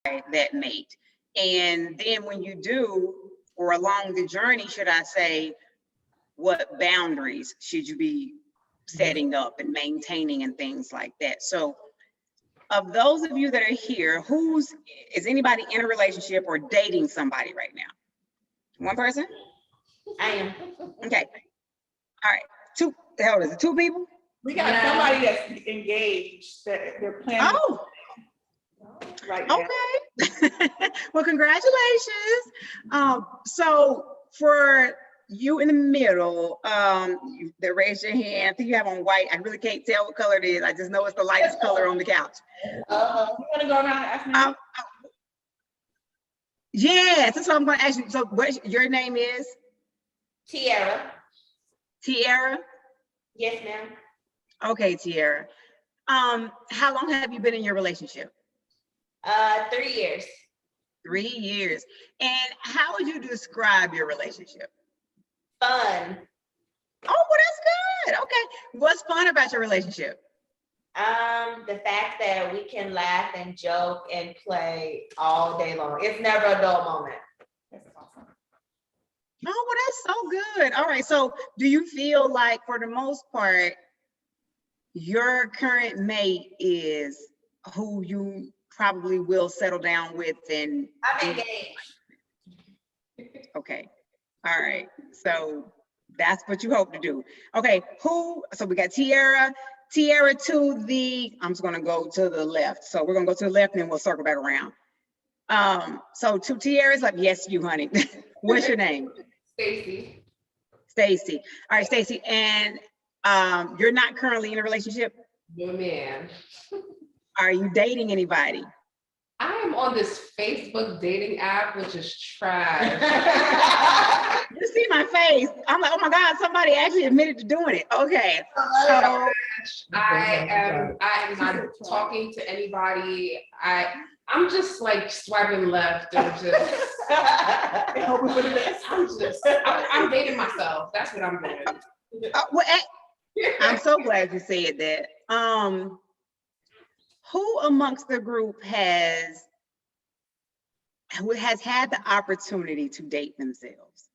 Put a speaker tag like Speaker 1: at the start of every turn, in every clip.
Speaker 1: that mate. And then when you do, or along the journey, should I say, what boundaries should you be setting up and maintaining and things like that? So of those of you that are here, is anybody in a relationship or dating somebody right now? One person?
Speaker 2: I am.
Speaker 1: Okay. All right. Two, hell, is it two people?
Speaker 3: We got somebody that's engaged that they're planning.
Speaker 1: Oh,
Speaker 3: Right now.
Speaker 1: okay. Well, congratulations. So for you in the middle, that raised your hand, I think you have on white. I really can't tell what color it is. I just know it's the lightest color on the couch.
Speaker 3: You want to go around and ask me?
Speaker 1: Yes, that's what I'm going to ask you. So what your name is?
Speaker 2: Tiara.
Speaker 1: Tiara?
Speaker 2: Yes, ma'am.
Speaker 1: Okay, Tiara. How long have you been in your relationship?
Speaker 2: 3 years.
Speaker 1: 3 years. And how would you describe your relationship?
Speaker 2: Fun.
Speaker 1: Oh, well, that's good. Okay. What's fun about your relationship?
Speaker 2: The fact that we can laugh and joke and play all day long. It's never a dull moment.
Speaker 3: That's awesome.
Speaker 1: Oh, well, that's so good. All right. So do you feel like for the most part, your current mate is who you probably will settle down with? And
Speaker 2: I'm engaged.
Speaker 1: okay. All right. So that's what you hope to do. Okay. So we got Tiara to the, I'm just going to go to the left. So we're going to go to the left and then we'll circle back around. So to Tiara's like, yes, you, honey. What's your name?
Speaker 4: Stacy.
Speaker 1: Stacy. All right, Stacy. And you're not currently in a relationship?
Speaker 4: No, man.
Speaker 1: Are you dating anybody?
Speaker 4: I am on this Facebook dating app, which is trash.
Speaker 1: You see my face. I'm like, oh my God, somebody actually admitted to doing it. Okay. So
Speaker 4: I am not talking to anybody. I'm just like swiping left and just
Speaker 3: Hoping for the best.
Speaker 4: I'm dating myself. That's what I'm doing.
Speaker 1: I'm so glad you said that. Who amongst the group has had the opportunity to date themselves?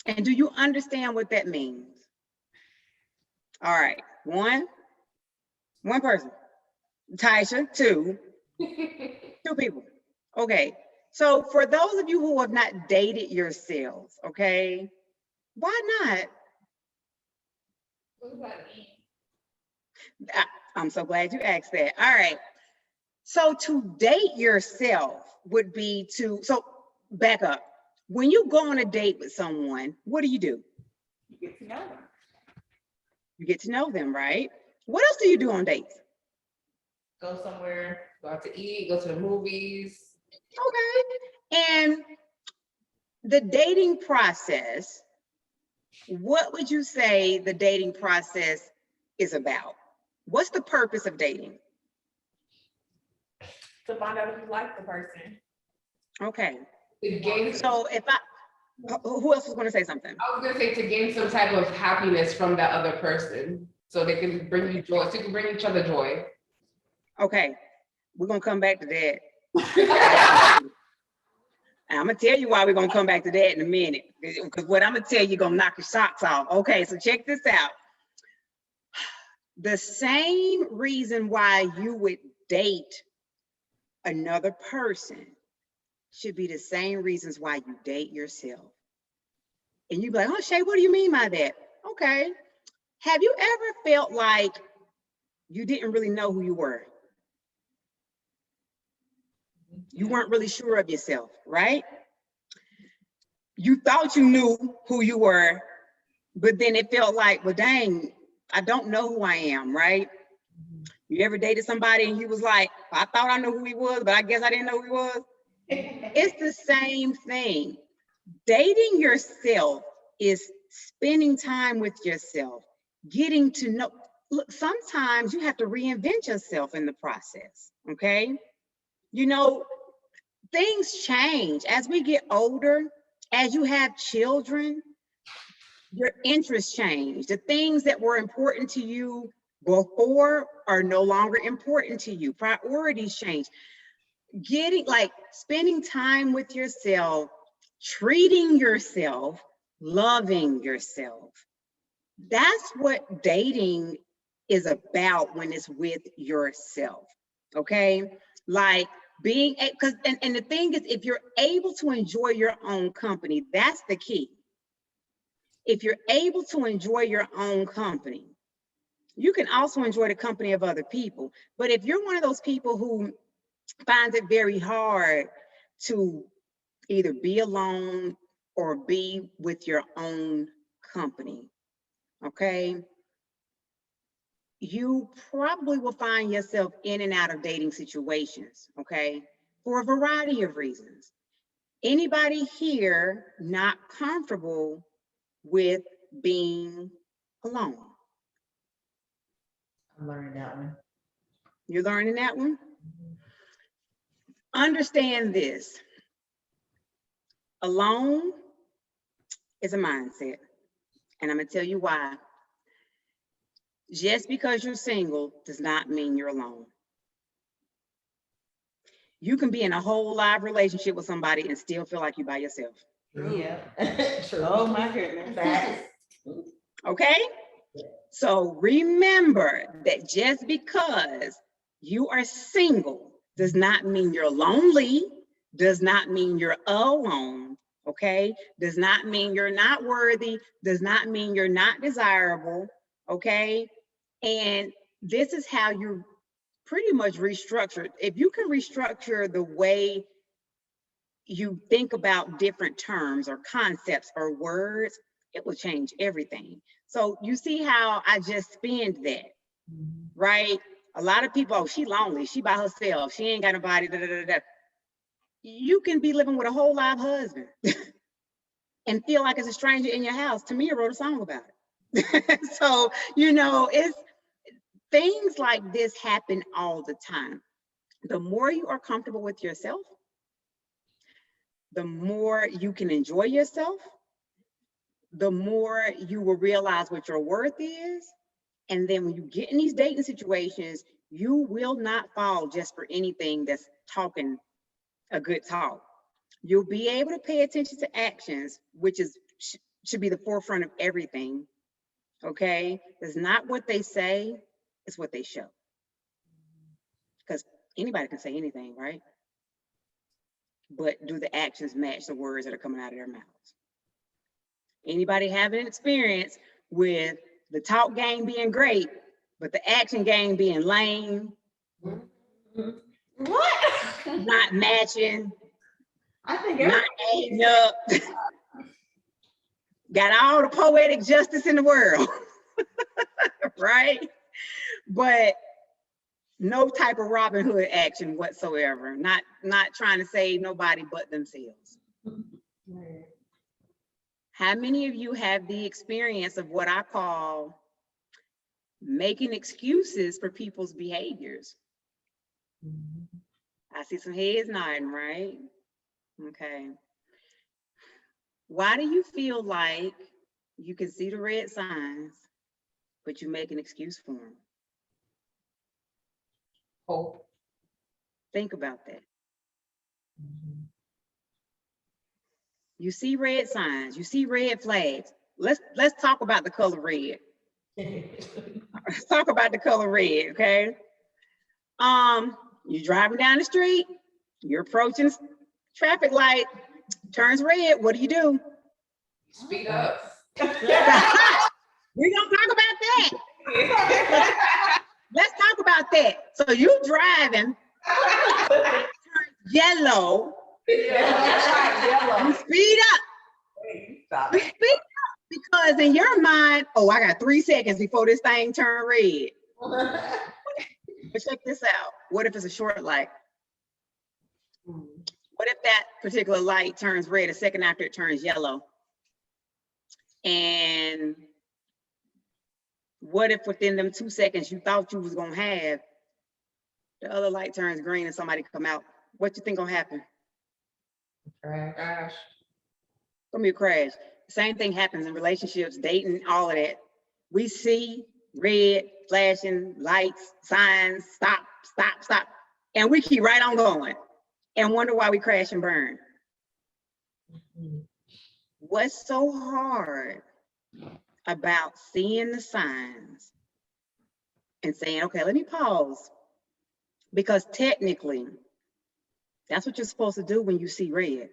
Speaker 1: And do you understand what that means? All right, one person. Taisha, two people. Okay, so for those of you who have not dated yourselves, okay, why not?
Speaker 4: What does that mean?
Speaker 1: I'm so glad you asked that. All right. So to date yourself would be so back up. When you go on a date with someone, what do?
Speaker 3: You get to know them.
Speaker 1: You get to know them, right? What else do you do on dates?
Speaker 4: Go somewhere, go out to eat, go to the movies.
Speaker 1: Okay. And the dating process, what would you say the dating process is about? What's the purpose of dating?
Speaker 3: To find out if you like the person.
Speaker 1: Okay.
Speaker 4: To gain,
Speaker 1: So who else was going to say something?
Speaker 4: I was gonna say to gain some type of happiness from that other person, so they can bring you joy, so you can bring each other joy.
Speaker 1: Okay, we're gonna come back to that. I'm gonna tell you why we're gonna come back to that in a minute, because what I'm gonna tell you gonna knock your socks off. Okay, so check this out. The same reason why you would date another person should be the same reasons why you date yourself. And you'd be like, oh, Shay, what do you mean by that? Okay. Have you ever felt like you didn't really know who you were? You weren't really sure of yourself, right? You thought you knew who you were, but then it felt like, well, dang, I don't know who I am, right? You ever dated somebody and you was like, I thought I knew who he was, but I guess I didn't know who he was? It's the same thing. Dating yourself is spending time with yourself, getting to know. Look, sometimes you have to reinvent yourself in the process, okay? You know, things change as we get older, as you have children, your interests change. The things that were important to you before are no longer important to you. Priorities change. spending time with yourself, treating yourself, loving yourself. That's what dating is about when it's with yourself. Okay. Like being, because, and the thing is, if you're able to enjoy your own company, that's the key. If you're able to enjoy your own company, you can also enjoy the company of other people. But if you're one of those people who finds it very hard to either be alone or be with your own company, okay, you probably will find yourself in and out of dating situations, okay, for a variety of reasons. Anybody here not comfortable with being alone?
Speaker 2: I'm learning that one.
Speaker 1: You're learning that one? Understand this. Alone is a mindset. And I'm going to tell you why. Just because you're single does not mean you're alone. You can be in a whole live relationship with somebody and still feel like you're by yourself.
Speaker 2: Yeah. True.
Speaker 3: Oh my goodness.
Speaker 2: Facts.
Speaker 1: Okay? So remember that just because you are single does not mean you're lonely, does not mean you're alone, okay? Does not mean you're not worthy, does not mean you're not desirable, okay? And this is how you pretty much restructure. If you can restructure the way you think about different terms or concepts or words, it will change everything. So you see how I just spanned that, right? A lot of people, oh, she lonely, she by herself, she ain't got nobody, da, da, da, da. You can be living with a whole live husband and feel like it's a stranger in your house. Tamia wrote a song about it. So, you know, it's things like this happen all the time. The more you are comfortable with yourself, the more you can enjoy yourself, the more you will realize what your worth is. And then when you get in these dating situations, you will not fall just for anything that's talking a good talk. You'll be able to pay attention to actions, which is should be the forefront of everything. Okay, it's not what they say, it's what they show. Because anybody can say anything, right? But do the actions match the words that are coming out of their mouths? Anybody have an experience with the talk game being great, but the action game being lame?
Speaker 2: What?
Speaker 1: Not matching,
Speaker 3: I think
Speaker 1: not adding up. Got all the poetic justice in the world, right? But no type of Robin Hood action whatsoever. Not trying to save nobody but themselves. How many of you have the experience of what I call making excuses for people's behaviors? I see some heads nodding, right? Okay. Why do you feel like you can see the red signs, but you make an excuse for them?
Speaker 2: Hope.
Speaker 1: Think about that. You see red signs, you see red flags. Let's talk about the color red. Let's talk about the color red, okay? You're driving down the street, you're approaching traffic light, turns red, what do?
Speaker 4: Speed up.
Speaker 1: We're gonna talk about that. Let's talk about that. So you driving, turns yellow, you speed up. You speed up because in your mind, oh, I got 3 seconds before this thing turn red. But check this out. What if it's a short light? What if that particular light turns red a second after it turns yellow? And what if within them 2 seconds you thought you was gonna have, the other light turns green and somebody come out? What you think gonna happen?
Speaker 4: Crash.
Speaker 1: Gonna be a crash. Same thing happens in relationships, dating, all of that. We see red, flashing lights, signs, stop, stop, stop, and we keep right on going. and wonder why we crash and burn. What's so hard about seeing the signs and saying, okay, let me pause? Because technically, that's what you're supposed to do when you see red.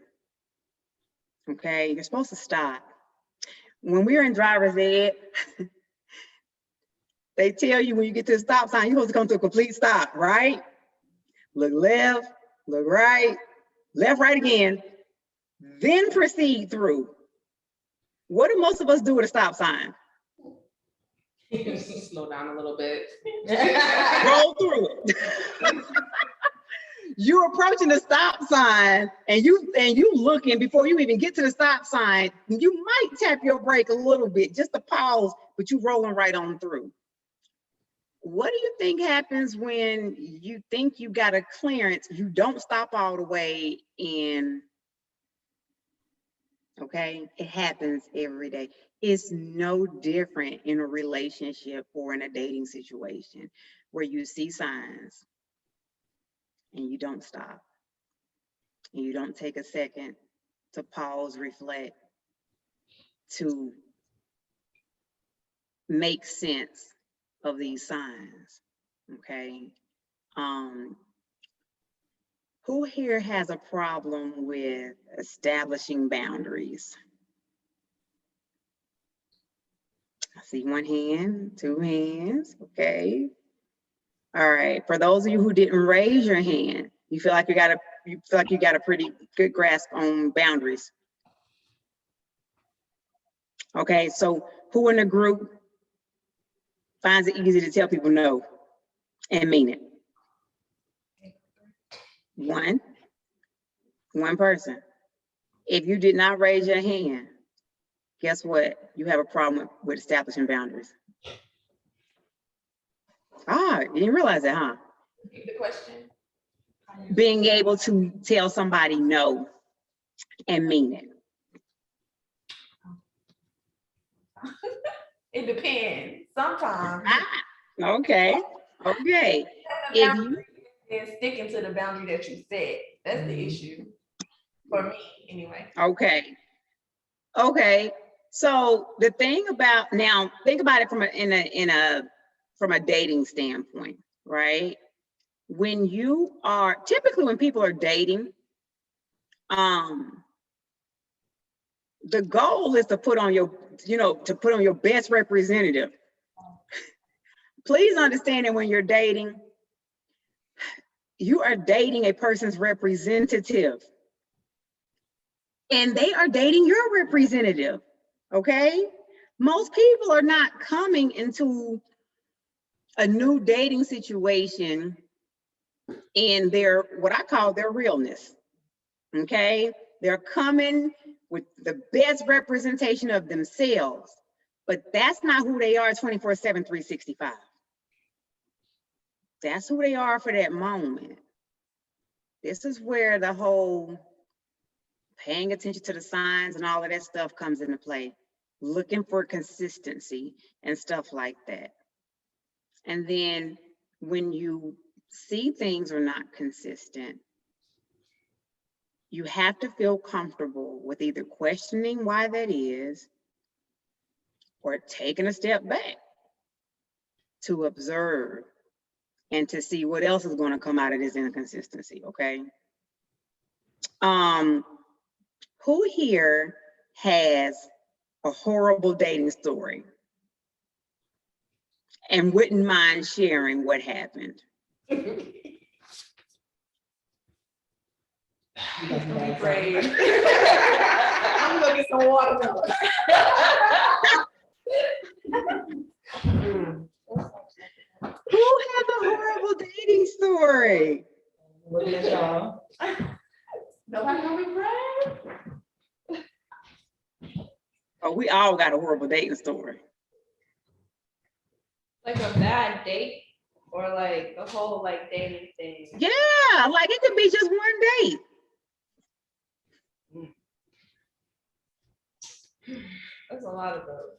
Speaker 1: Okay, you're supposed to stop. When we're in driver's ed, they tell you when you get to the stop sign, you're supposed to come to a complete stop, right? Look left, look right, left, right again, then proceed through. What do most of us do at a stop sign?
Speaker 4: Slow down a little bit.
Speaker 1: Roll through it. You're approaching the stop sign and you looking before you even get to the stop sign. You might tap your brake a little bit just to pause, but you rolling right on through. What do you think happens when you think you got a clearance, you don't stop all the way in? Okay, it happens every day. It's no different in a relationship or in a dating situation where you see signs and you don't stop. And you don't take a second to pause, reflect, to make sense of these signs, okay? Who here has a problem with establishing boundaries? I see one hand, two hands, okay. All right, for those of you who didn't raise your hand, you feel like you got a pretty good grasp on boundaries. Okay, so who in the group finds it easy to tell people no and mean it? One person. If you did not raise your hand, guess what? You have a problem with establishing boundaries. Ah, you didn't realize that, huh?
Speaker 2: Repeat the question.
Speaker 1: Being able to tell somebody no and mean it.
Speaker 2: It depends. Sometimes.
Speaker 1: Okay. If you
Speaker 2: And sticking to the boundary that you set, that's the issue for me, anyway.
Speaker 1: Okay. So the thing about now, think about it from a dating standpoint, right? When you are typically when people are dating, the goal is to put on your best representative. Please understand that when you're dating, you are dating a person's representative. And they are dating your representative, okay? Most people are not coming into a new dating situation in what I call their realness, okay? They're coming with the best representation of themselves, but that's not who they are 24/7, 365. That's who they are for that moment. This is where the whole paying attention to the signs and all of that stuff comes into play. Looking for consistency and stuff like that. And then when you see things are not consistent, you have to feel comfortable with either questioning why that is or taking a step back to observe and to see what else is going to come out of this inconsistency, okay? Who here has a horrible dating story and wouldn't mind sharing what happened?
Speaker 2: I'm gonna get some water.
Speaker 1: Who has a horrible dating story?
Speaker 2: Look at y'all. Nobody gonna be brave.
Speaker 1: Oh, we all got a horrible dating story.
Speaker 5: Like a bad date or like the whole like dating thing.
Speaker 1: Yeah, like it could be just one date.
Speaker 5: There's a lot of those.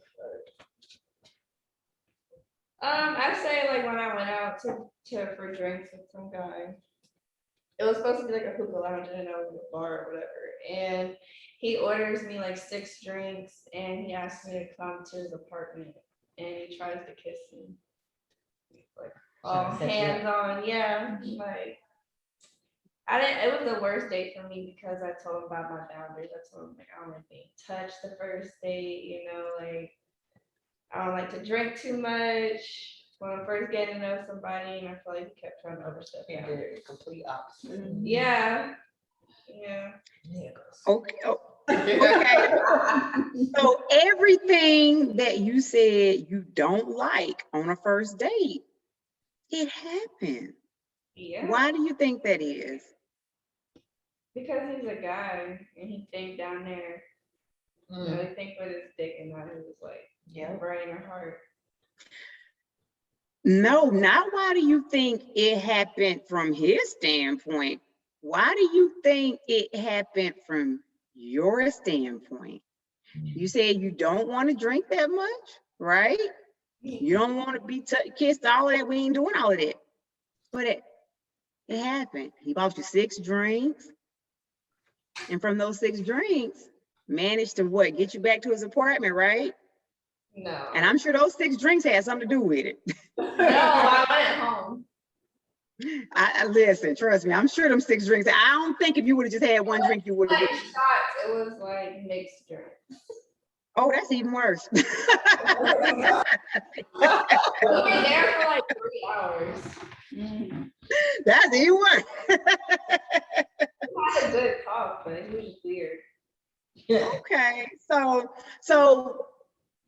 Speaker 5: I'd say like when I went out for drinks with some guy. it was supposed to be like a hookah lounge and I was in a bar or whatever. And he orders me like 6 drinks and he asks me to come to his apartment and he tries to kiss me. Like all
Speaker 2: Trying to set you
Speaker 5: hands on, yeah. Like I didn't, it was the worst date for me because I told him about my boundaries. I told him like I don't like being touched the first date, you know, like I don't like to drink too much when I'm first getting to know somebody, and I feel like he kept trying to overstep
Speaker 2: Yeah,
Speaker 5: boundaries.
Speaker 2: the complete opposite.
Speaker 5: Yeah, yeah.
Speaker 2: Yeah, it goes.
Speaker 1: Okay. Okay. So everything that you said you don't like on a first date, it happened.
Speaker 5: Yeah,
Speaker 1: Why do you think that is?
Speaker 5: because he's a guy and he think down there, you know, he think with his dick and not his like
Speaker 2: Yeah.
Speaker 5: brain or heart.
Speaker 1: No, not why do you think it happened from his standpoint? Why do you think it happened from your standpoint? You said you don't want to drink that much, right? You don't want to be kissed, all of that. We ain't doing all of that. But it happened. He bought you 6 drinks. And from those 6 drinks, managed to what? Get you back to his apartment, right?
Speaker 5: No.
Speaker 1: And I'm sure those 6 drinks had something to do with it.
Speaker 5: No, I went home.
Speaker 1: I listen, trust me, I'm sure them 6 drinks. I don't think if you would have just had 1 drink, you would have.
Speaker 5: Like shots, it was like mixed drinks.
Speaker 1: Oh, that's even worse.
Speaker 5: We were there for like 3 hours.
Speaker 1: That's even worse.
Speaker 5: We had a good talk, but it was just weird.
Speaker 1: Okay, so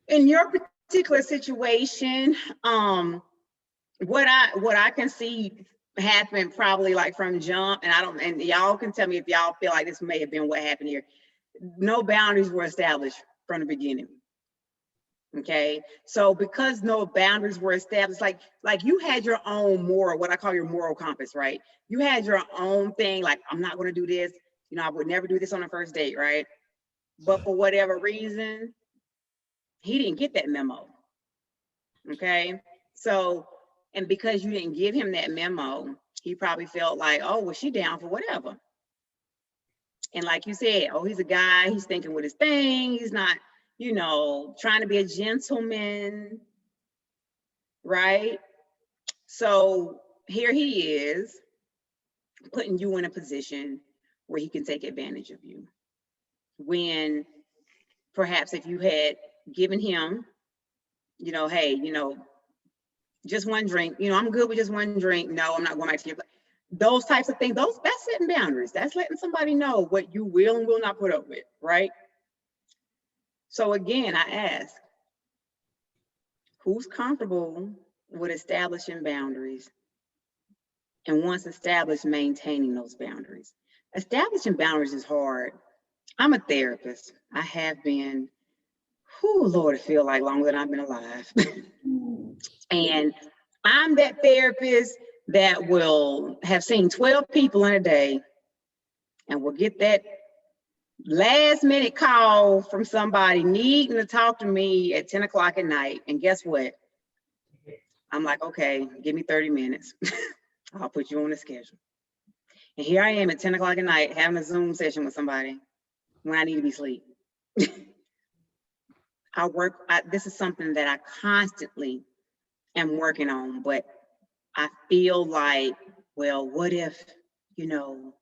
Speaker 1: in your particular situation, what I can see happened probably like from jump, and y'all can tell me if y'all feel like this may have been what happened here. No boundaries were established from the beginning. Okay, so because no boundaries were established, like you had your own moral, what I call your moral compass, right? You had your own thing, like I'm not going to do this. You know, I would never do this on a first date, right? But for whatever reason, he didn't get that memo. Okay, so and because you didn't give him that memo, he probably felt like, oh, well, she down for whatever. And like you said, oh, he's a guy, he's thinking with his thing, he's not, you know, trying to be a gentleman, right? So here he is putting you in a position where he can take advantage of you. When perhaps if you had given him, you know, hey, you know, just 1 drink, you know, I'm good with just 1 drink. No, I'm not going back to your place. Those types of things, that's setting boundaries. That's letting somebody know what you will and will not put up with, right? So again, I ask, who's comfortable with establishing boundaries? And once established, maintaining those boundaries. Establishing boundaries is hard. I'm a therapist. I have been, Lord, I feel like longer than I've been alive. And I'm that therapist that will have seen 12 people in a day and will get that last minute call from somebody needing to talk to me at 10 o'clock at night. And guess what? I'm like, okay, give me 30 minutes. I'll put you on the schedule. And here I am at 10 o'clock at night having a Zoom session with somebody when I need to be asleep. This is something that I constantly am working on, but I feel like, well, what if, you know,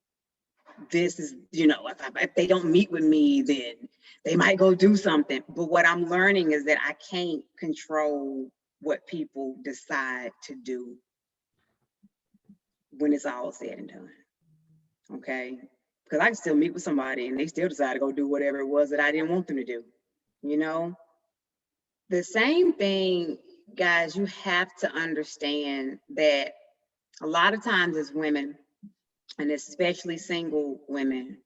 Speaker 1: this is, you know, if they don't meet with me, then they might go do something. But what I'm learning is that I can't control what people decide to do when it's all said and done. Okay, because I can still meet with somebody and they still decide to go do whatever it was that I didn't want them to do. You know, the same thing, guys, you have to understand that a lot of times as women, and especially single women,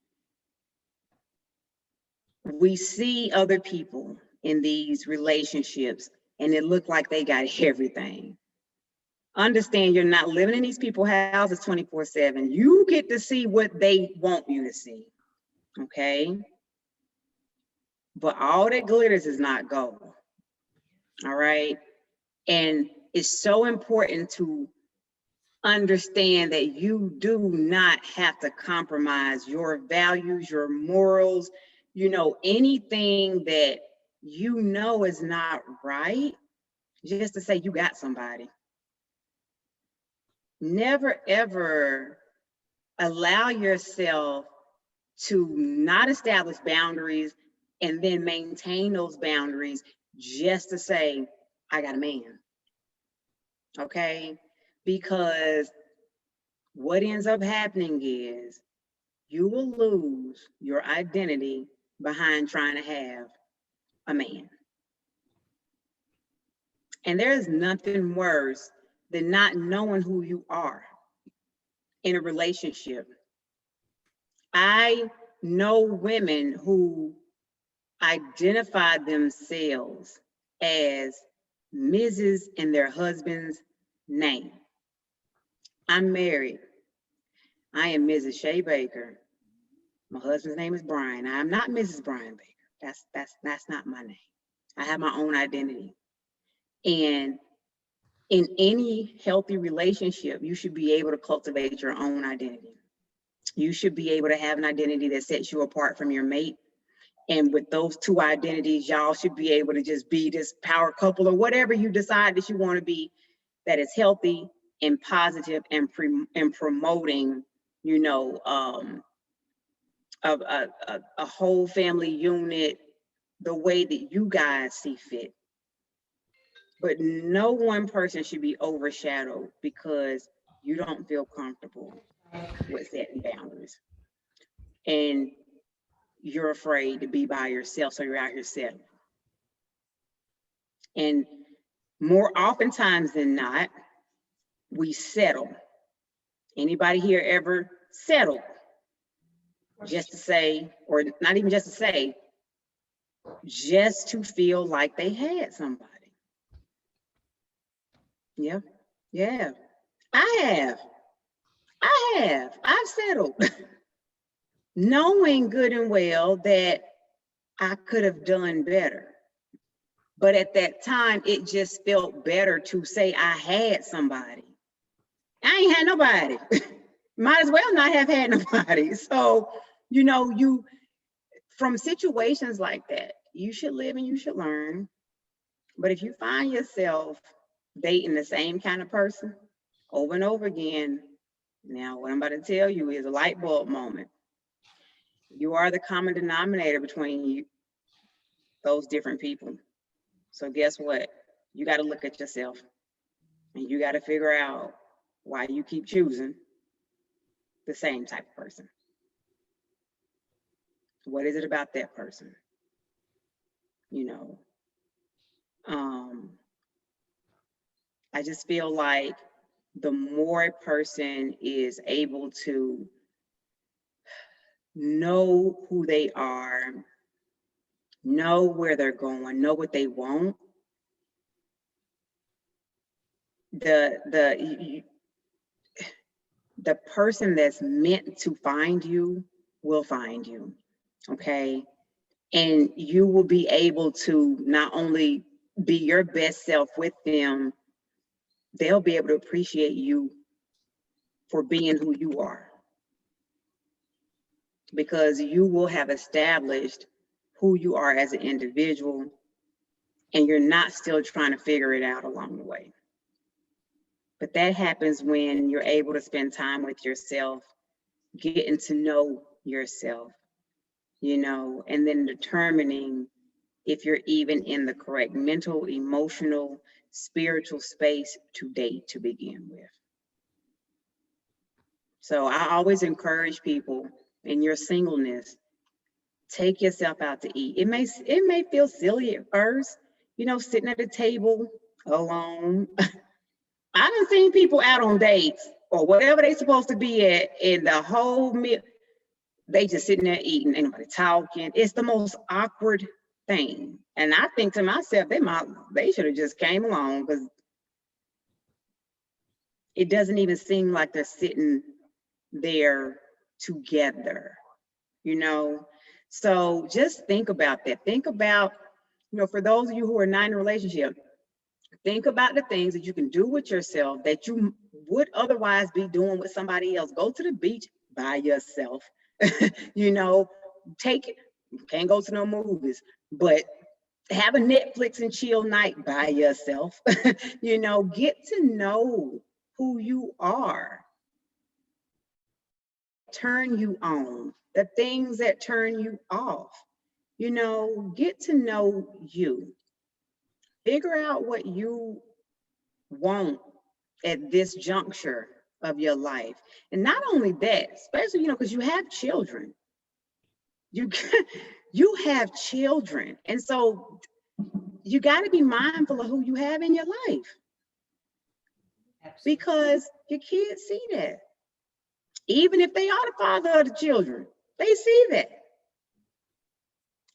Speaker 1: we see other people in these relationships and it look like they got everything. Understand you're not living in these people's houses 24/7. You get to see what they want you to see, okay? But all that glitters is not gold, all right? And it's so important to understand that you do not have to compromise your values, your morals, anything that is not right, just to say you got somebody. Never ever allow yourself to not establish boundaries and then maintain those boundaries just to say, I got a man. Okay? Because what ends up happening is you will lose your identity behind trying to have a man. And there's nothing worse than not knowing who you are in a relationship. I know women who identify themselves as Mrs. in their husband's name. I'm married. I am Mrs. Shay Baker. My husband's name is Brian. I'm not Mrs. Brian Baker. That's not my name. I have my own identity. And in any healthy relationship, you should be able to cultivate your own identity. You should be able to have an identity that sets you apart from your mate. And with those two identities, y'all should be able to just be this power couple or whatever you decide that you want to be, that is healthy and positive and promoting, a whole family unit the way that you guys see fit. But no one person should be overshadowed because you don't feel comfortable with setting boundaries. And you're afraid to be by yourself, so you're out yourself. And more oftentimes than not, we settle. Anybody here ever settled just to say, or not even just to say, just to feel like they had somebody? Yeah, yeah. I have. I've settled, knowing good and well that I could have done better. But at that time, it just felt better to say I had somebody. I ain't had nobody. Might as well not have had nobody. So, you from situations like that, you should live and you should learn. But if you find yourself dating the same kind of person over and over again, now what I'm about to tell you is a light bulb moment. You are the common denominator between those different people. So guess what? You got to look at yourself and you got to figure out why you keep choosing the same type of person. What is it about that person? I just feel like the more a person is able to know who they are, know where they're going, know what they want, the person that's meant to find you will find you, okay? And you will be able to not only be your best self with them, they'll be able to appreciate you for being who you are, because you will have established who you are as an individual and you're not still trying to figure it out along the way. But that happens when you're able to spend time with yourself, getting to know yourself, and then determining if you're even in the correct mental, emotional, spiritual space to date to begin with. So I always encourage people in your singleness, take yourself out to eat. It may feel silly at first, sitting at a table alone. I done seen people out on dates or whatever they supposed to be at, and the whole meal, they just sitting there eating, ain't nobody talking. It's the most awkward thing. And I think to myself, they should have just came along, because it doesn't even seem like they're sitting there together, So just think about that. Think about, for those of you who are not in a relationship, Think about the things that you can do with yourself that you would otherwise be doing with somebody else. Go to the beach by yourself. You know, can't go to no movies, but have a Netflix and chill night by yourself. You know, get to know who you are. Turn you on, the things that turn you off. You know, get to know you. Figure out what you want at this juncture of your life. And not only that, especially, you know, because you have children. You you have children. And so you got to be mindful of who you have in your life, because your kids see that. Even if they are the father of the children, they see that.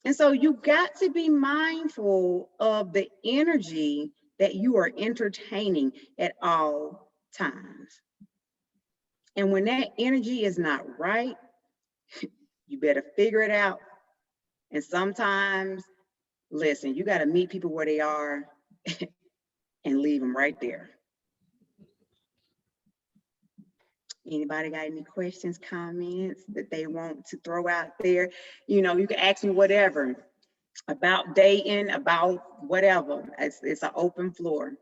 Speaker 1: And so you got to be mindful of the energy that you are entertaining at all times. And when that energy is not right, you better figure it out. And sometimes, listen, you got to meet people where they are and leave them right there. Anybody got any questions, comments that they want to throw out there? You know, you can ask me whatever about dating, about whatever. It's an open floor.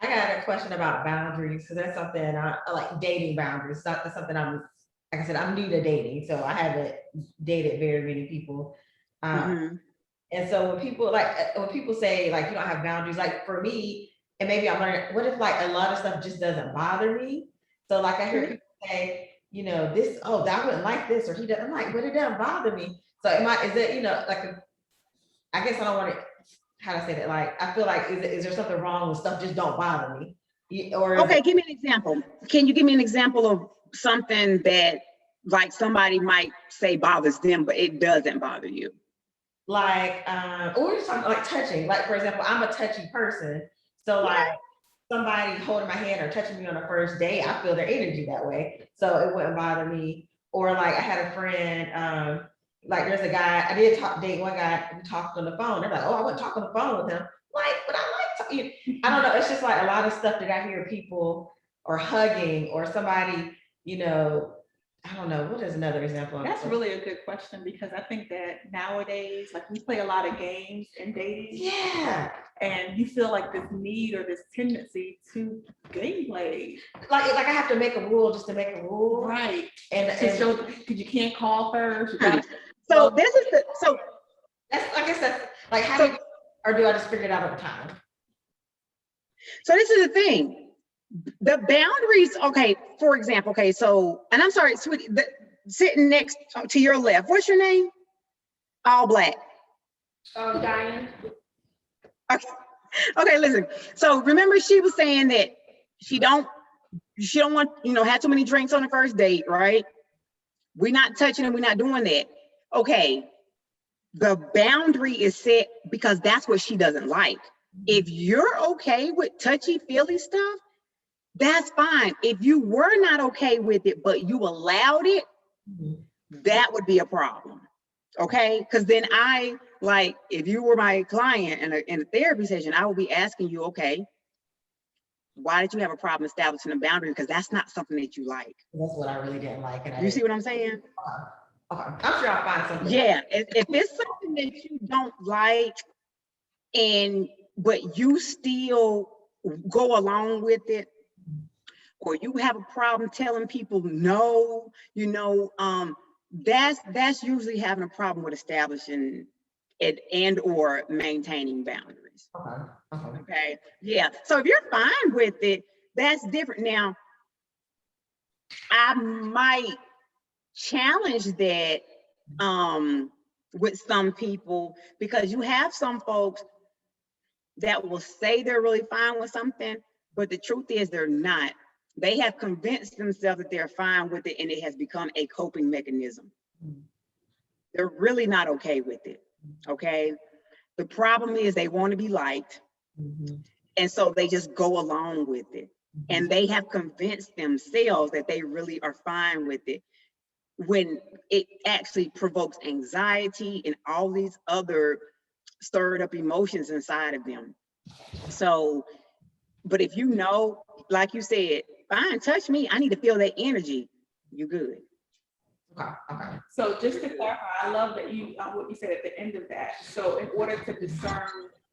Speaker 6: I got a question about boundaries, because that's something I like, dating boundaries. That's something like I said, I'm new to dating, so I haven't dated very many people. And so when people say like you don't have boundaries, like for me, and maybe I'm learning, what if like a lot of stuff just doesn't bother me? So like I hear people say, you know, this, oh, I wouldn't like this, or he doesn't. I'm like, but it doesn't bother me. So is it, you know, like I guess I don't want to, how to say that, like I feel like is there something wrong with stuff just don't bother me? Or
Speaker 1: okay, give me an example. Can you give me an example of something that like somebody might say bothers them, but it doesn't bother you?
Speaker 6: Like or we're just talking like touching. Like for example, I'm a touchy person. So like somebody holding my hand or touching me on the first day, I feel their energy that way. So it wouldn't bother me. Or like I had a friend, like there's a guy, I did date one guy, we talked on the phone. They're like, oh, I wouldn't talk on the phone with him. Like, but I like talking. I don't know. It's just like a lot of stuff that I hear people or hugging or somebody, you know, I don't know. What is another example?
Speaker 3: That's really a good question, because I think that nowadays, like we play a lot of games in dating.
Speaker 6: Yeah.
Speaker 3: And you feel like this need or this tendency to gameplay.
Speaker 6: Like I have to make a rule just to make a rule.
Speaker 3: Right.
Speaker 6: And
Speaker 3: show, because you can't call first. You gotta,
Speaker 1: so this is
Speaker 6: that's, I guess that's like, how do you, or do I just figure it out over time?
Speaker 1: So this is the thing. The boundaries, okay, for example, okay, so, and I'm sorry, sweetie, sitting next to your left, what's your name? All black.
Speaker 4: Diane.
Speaker 1: Okay, listen. So remember she was saying that she don't want, you know, have too many drinks on the first date, right? We're not touching and we're not doing that. Okay, the boundary is set because that's what she doesn't like. If you're okay with touchy-feely stuff, that's fine. If you were not okay with it, but you allowed it, that would be a problem. Okay, because then if you were my client in a therapy session, I would be asking you, okay, why did you have a problem establishing a boundary? Because that's not something that you like.
Speaker 6: That's what I really didn't like. And
Speaker 1: you see what I'm saying?
Speaker 6: Okay. I'm sure I'll find something.
Speaker 1: Yeah, if it's something that you don't like, but you still go along with it, or you have a problem telling people no, you know, that's usually having a problem with establishing it and or maintaining boundaries. Okay. Yeah. So if you're fine with it, that's different. Now, I might challenge that with some people, because you have some folks that will say they're really fine with something, but the truth is they're not. They have convinced themselves that they're fine with it, and it has become a coping mechanism. They're really not okay with it. Okay. The problem is they want to be liked. And so they just go along with it. And they have convinced themselves that they really are fine with it, when it actually provokes anxiety and all these other stirred up emotions inside of them. So, but if you know, like you said, fine, touch me, I need to feel that energy, you good.
Speaker 6: Okay, okay.
Speaker 3: So just to clarify, I love that you, what you said at the end of that. So in order to discern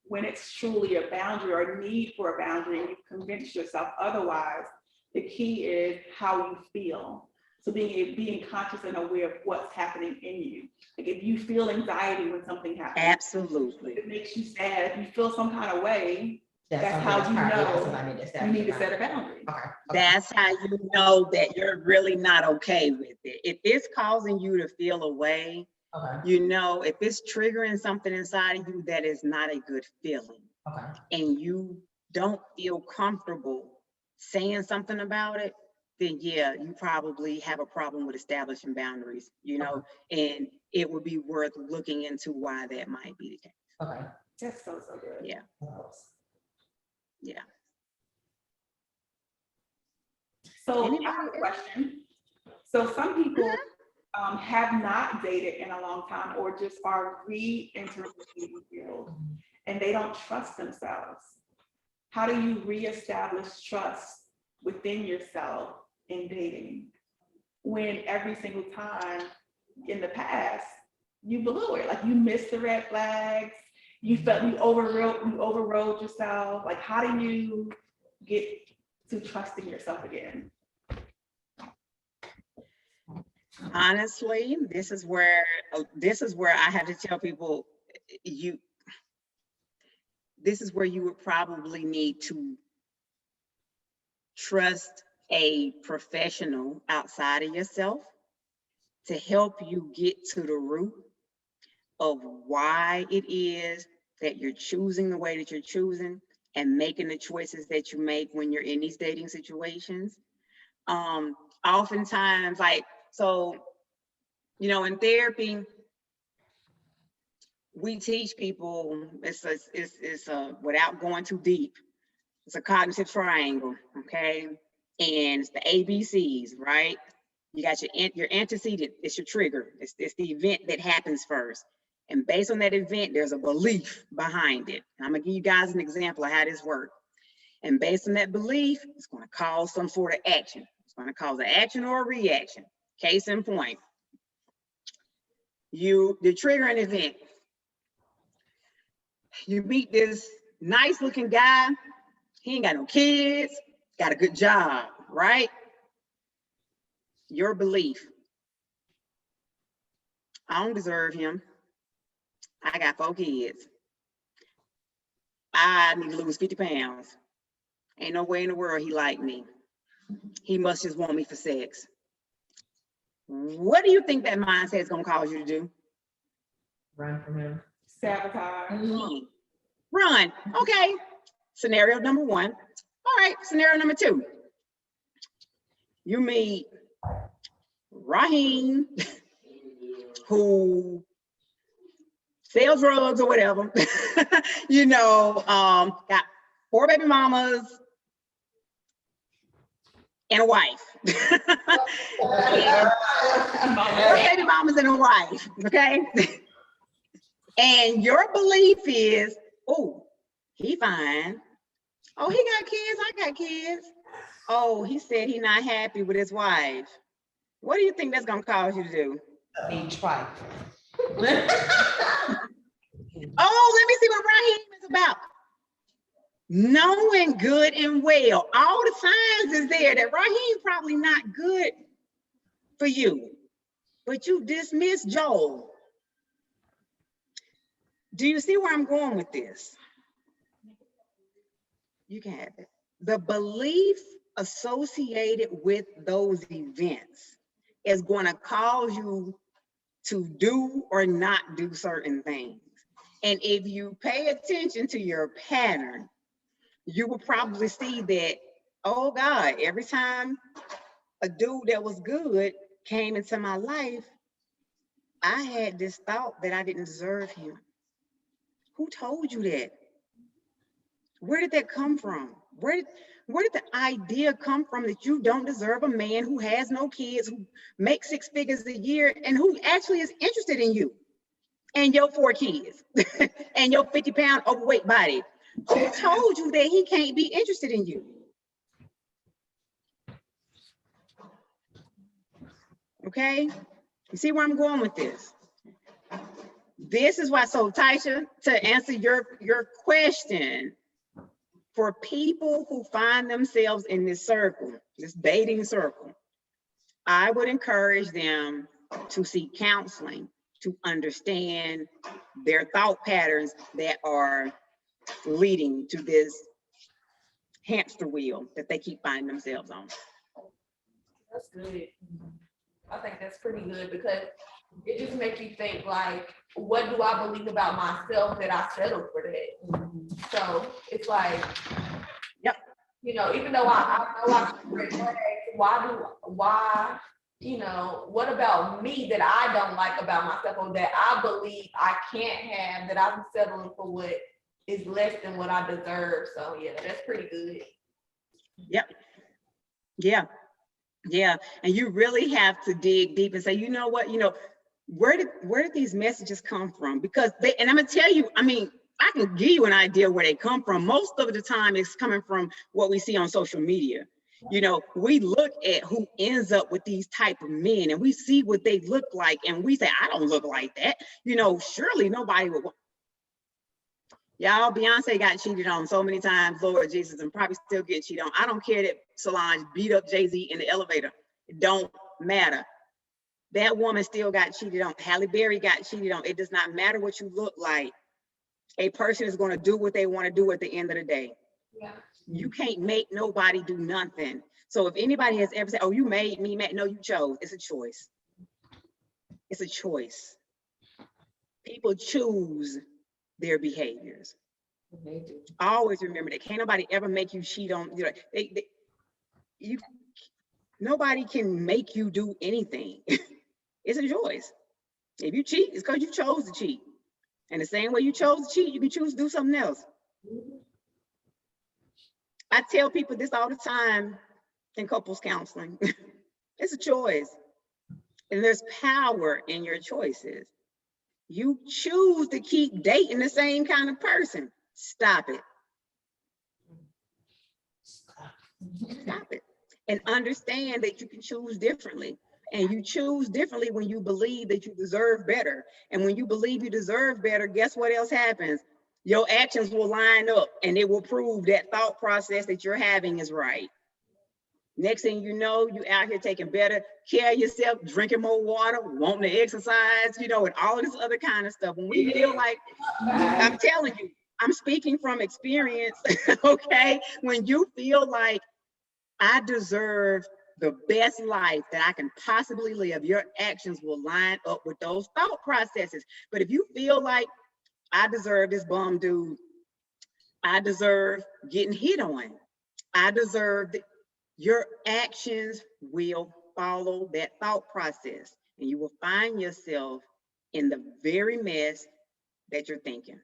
Speaker 3: when it's truly a boundary or a need for a boundary, and you convince yourself otherwise, the key is how you feel. So being conscious and aware of what's happening in you. Like if you feel anxiety when something happens,
Speaker 1: Absolutely.
Speaker 3: it makes you sad, if you feel some kind of way, that's
Speaker 6: something
Speaker 3: how
Speaker 6: that's
Speaker 3: you
Speaker 6: probably
Speaker 3: know
Speaker 6: something I need to
Speaker 3: you
Speaker 6: establish
Speaker 3: need to
Speaker 6: a
Speaker 3: set a
Speaker 6: boundary.
Speaker 3: boundary.
Speaker 6: Okay.
Speaker 1: That's how you know that you're really not okay with it. If it's causing you to feel away,
Speaker 6: Okay,
Speaker 1: you know, if it's triggering something inside of you that is not a good feeling,
Speaker 6: okay.
Speaker 1: and you don't feel comfortable saying something about it, then yeah, you probably have a problem with establishing boundaries, you know, and it would be worth looking into why that might be the case.
Speaker 6: Okay.
Speaker 3: That's so good.
Speaker 1: Yeah. Yeah.
Speaker 3: So I
Speaker 1: Anybody
Speaker 3: have a
Speaker 1: else?
Speaker 3: question. So some people have not dated in a long time or just are re-entering the dating field and they don't trust themselves. How do you reestablish trust within yourself in dating when every single time in the past you blew it? Like you missed the red flags, you felt you overrode yourself. Like how do you get to trusting yourself again?
Speaker 1: Honestly, this is where I have to tell people, this is where you would probably need to trust a professional outside of yourself to help you get to the root of why it is that you're choosing the way that you're choosing and making the choices that you make when you're in these dating situations. Oftentimes, like, so, you know, in therapy, we teach people, it's a, without going too deep, it's a cognitive triangle, okay? And it's the ABCs, right? You got your antecedent, it's your trigger. It's the event that happens first. And based on that event, there's a belief behind it. I'm gonna give you guys an example of how this works. And based on that belief, it's gonna cause some sort of action. It's gonna cause an action or a reaction. Case in point, the triggering event. You meet this nice looking guy, he ain't got no kids, got a good job, right? Your belief, I don't deserve him. I got 4 kids. I need to lose 50 pounds. Ain't no way in the world he like me. He must just want me for sex. What do you think that mindset is gonna cause you to do?
Speaker 6: Run from him.
Speaker 3: Sabotage.
Speaker 1: Run. Okay. Scenario number 1. All right. Scenario number 2. You meet Raheem, who sells drugs or whatever. You know, got 4 baby mamas and a wife. 4 baby mamas and a wife. Okay. And your belief is, oh, he fine. Oh, he got kids, I got kids. Oh, he said he not happy with his wife. What do you think that's gonna cause you to do?
Speaker 6: Be trite.
Speaker 1: Oh, let me see what Raheem is about. Knowing good and well, all the signs is there that Raheem probably not good for you, but you dismiss Joel. Do you see where I'm going with this? You can have it. The belief associated with those events is going to cause you to do or not do certain things. And if you pay attention to your pattern, you will probably see that, oh God, every time a dude that was good came into my life, I had this thought that I didn't deserve him. Who told you that? Where did that come from? Where did the idea come from that you don't deserve a man who has no kids, who makes 6 figures a year, and who actually is interested in you and your 4 kids and your 50-pound overweight body? Who told you that he can't be interested in you? Okay, you see where I'm going with this? This is why, so Taisha, to answer your question, for people who find themselves in this circle, this dating circle, I would encourage them to seek counseling to understand their thought patterns that are leading to this hamster wheel that they keep finding themselves on.
Speaker 4: That's good. I think that's pretty good because it just makes you think like, what do I believe about myself that I settled for that? So it's like,
Speaker 1: Yep.
Speaker 4: You know, even though I know I see red flags, why, you know, what about me that I don't like about myself or that I believe I can't have, that I'm settling for what is less than what I deserve? So yeah, that's pretty good.
Speaker 1: Yep. Yeah. Yeah. And you really have to dig deep and say, you know what, where did these messages come from? Because and I'm gonna tell you, I mean, I can give you an idea where they come from. Most of the time it's coming from what we see on social media. We look at who ends up with these type of men and we see what they look like and we say, I don't look like that. Surely nobody would. Y'all, Beyonce got cheated on so many times, Lord Jesus, and probably still get cheated on. I don't care that Solange beat up Jay-Z in the elevator. It don't matter. That woman still got cheated on. Halle Berry got cheated on. It does not matter what you look like. A person is going to do what they want to do at the end of the day.
Speaker 4: Yeah.
Speaker 1: You can't make nobody do nothing. So if anybody has ever said, oh, you made me mad, no, you chose. It's a choice. It's a choice. People choose their behaviors.
Speaker 4: They do.
Speaker 1: Always remember that. Can't nobody ever make you cheat on, nobody can make you do anything. It's a choice. If you cheat, it's because you chose to cheat. And the same way you chose to cheat, you can choose to do something else. I tell people this all the time in couples counseling. It's a choice. And there's power in your choices. You choose to keep dating the same kind of person. Stop it. Stop it. And understand that you can choose differently. And you choose differently when you believe that you deserve better. And when you believe you deserve better, guess what else happens? Your actions will line up and it will prove that thought process that you're having is right. Next thing you know, you out here taking better care of yourself, drinking more water, wanting to exercise, and all of this other kind of stuff. When we feel like, I'm telling you, I'm speaking from experience, okay? When you feel like I deserve the best life that I can possibly live, your actions will line up with those thought processes. But if you feel like I deserve this bum dude, I deserve getting hit on, I deserve your actions will follow that thought process and you will find yourself in the very mess that you're thinking.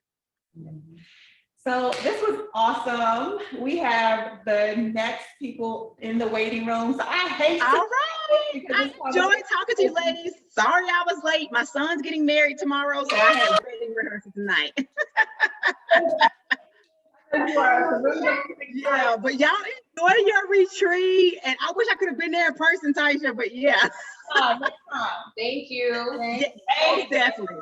Speaker 3: So this was awesome. We have the next people in the waiting room. So I hate
Speaker 1: All right. I enjoyed talking to you ladies. Sorry I was late. My son's getting married tomorrow, so I had a wedding rehearsal tonight. Yeah, but y'all enjoy your retreat. And I wish I could have been there in person, Taisha, but yeah.
Speaker 4: Thank you.
Speaker 1: Yeah, definitely.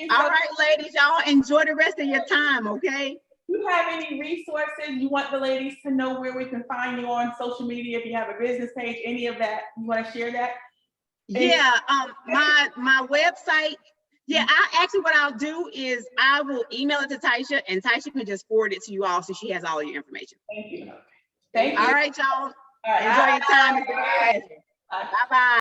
Speaker 1: All right, ladies, y'all enjoy the rest of your time, okay?
Speaker 3: Do you have any resources you want the ladies to know where we can find you on social media? If you have a business page, any of that, you want to share that?
Speaker 1: Yeah, my website. Yeah, what I'll do is I will email it to Taisha and Taisha can just forward it to you all so she has all your information.
Speaker 3: Thank you. Thank you.
Speaker 1: All right, y'all. Enjoy your time. Bye-bye.